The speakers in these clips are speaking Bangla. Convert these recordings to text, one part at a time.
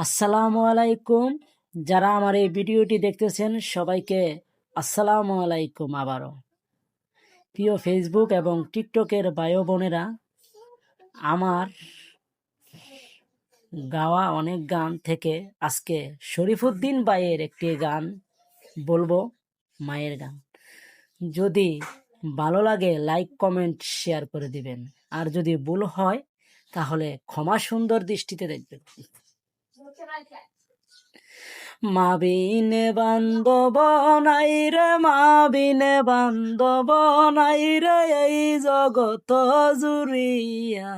আসসালামু আলাইকুম। যারা আমার এই ভিডিওটি দেখতেছেন সবাইকে আসসালামু আলাইকুম। আবারও প্রিয় ফেসবুক এবং টিকটকের ভাই বোনেরা, আমার গাওয়া অনেক গান থেকে আজকে শরীফুদ্দীন ভাইয়ের একটি গান বলবো, মায়ের গান। যদি ভালো লাগে লাইক কমেন্ট শেয়ার করে দিবেন, আর যদি ভুল হয় তাহলে ক্ষমা সুন্দর দৃষ্টিতে দেখবেন। মা বিনে বান্ধব নাই রে, মা বিনে বান্ধব নাই রে, এই জগত জুড়িয়া।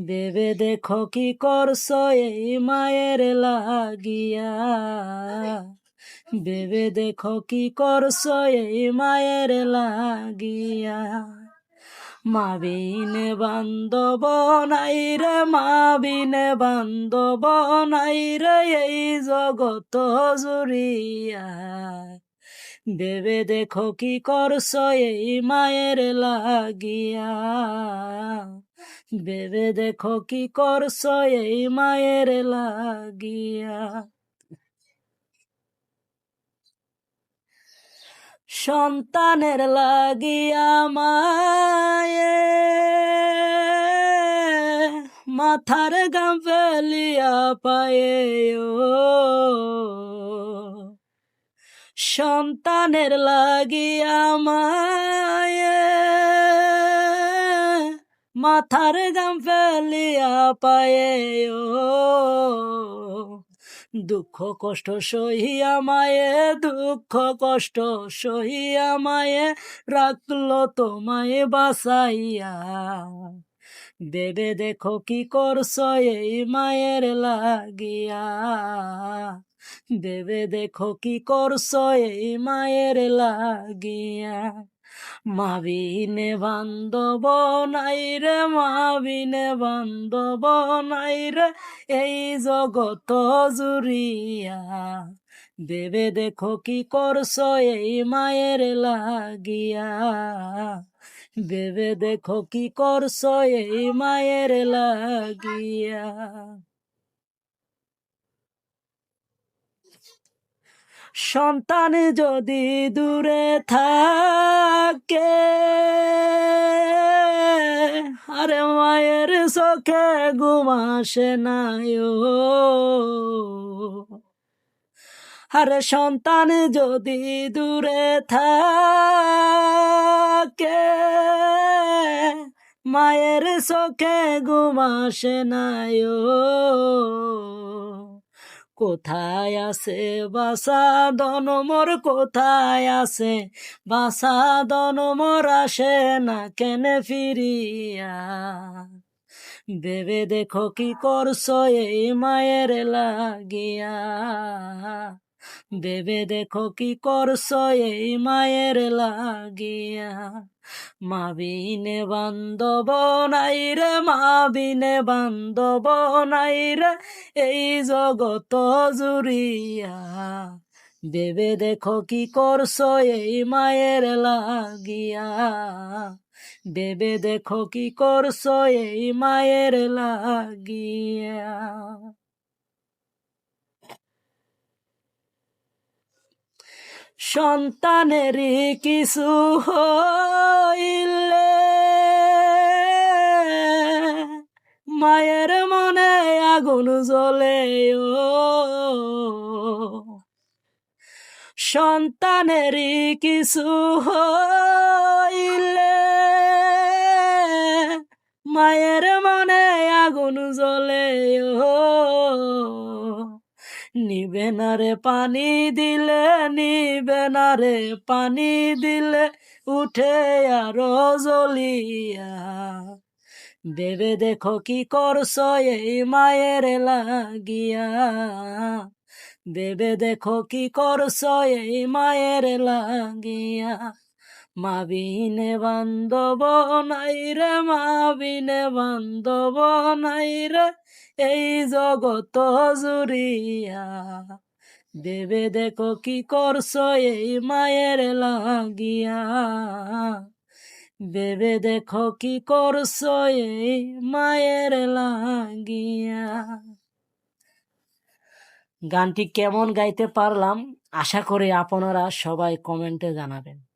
ভেবে দেখো কি করছো এই মায়ের লাগিয়া। ভেবে দেখো কি করছো এই মায়ের লাগিয়া। মা বিনে বান্ধব নাই রে, মা বিনে বান্ধব নাই রে, এই জগত জুড়িয়া। ভেবে দেখো কি করছো এই মায়ের লাগিয়া। ভেবে দেখো কি করছো এই মায়ের লাগিয়া। সন্তানের লাগিয়া মায়ে মাথার গাম ফেলিয়া পায়ে সন্তানের লাগিয়া মায়ে মাথার গাম ফেলিয়া পায়ে দুঃখ কষ্ট সহিয়া মায়ে, দুঃখ কষ্ট সহিয়া মায়ে রাখলো তোমায় বাসাইয়া। ভেবে দেখো কি করছো এই মায়ের লাগিয়া। ভেবে দেখো কি করছো এই মায়ের লাগিয়া। মা বিনে বান্ধব নাই রে, মা বিনে বান্ধব নাই রে, এই জগত জুড়িয়া। ভেবে দেখো কি করছো এই মায়ের লাগিয়া। ভেবে দেখো কি করছো এই মায়ের লাগিয়া। সন্তান যদি দূরে থাকে, আরে মায়ের চোখে ঘুম আসে নাই। আরে সন্তান যদি দূরে থাকে, মায়ের চোখে ঘুম আসে নাই। কোথায় আছে বাসা দন মোর, কোথায় আছে বাসা দন মোর, আসে না কেন ফিরিয়া। ভেবে দেখো কি করছো এই মায়ের লাগিয়া। ভেবে দেখো কি করছো এই মায়ের লাগিয়া। মা বিনে বান্ধব নাই রে, মা বিনে বান্ধব নাই রে, এই জগত জুড়িয়া। ভেবে দেখো কি করছো এই মায়ের লাগিয়া। ভেবে দেখো কি করছো এই মায়ের লাগিয়া। সন্তানেরই কিছু হইলে মায়ের মনে আগুন জ্বলে। সন্তানেরই কিছু হইলে মায়ের মনে আগুন জ্বলে। নিবে না রে পানি দিলে, নিবে না রে পানি দিলে, উঠে আরো জ্বলিয়া। ভেবে দেখো কি করছো এই মায়ের লাগিয়া। ভেবে দেখো কি করছো এই মায়ের লাগিয়া। মা বিনে বান্ধব নাই রে, মা বিনে বান্ধব নাই রে, এই জগত জুড়িয়া। ভেবে দেখো কি করছো এই মায়ের লাগিয়া। ভেবে দেখো কি করছো এই মায়ের লাগিয়া। গানটি কেমন গাইতে পারলাম আশা করি আপনারা সবাই কমেন্টে জানাবেন।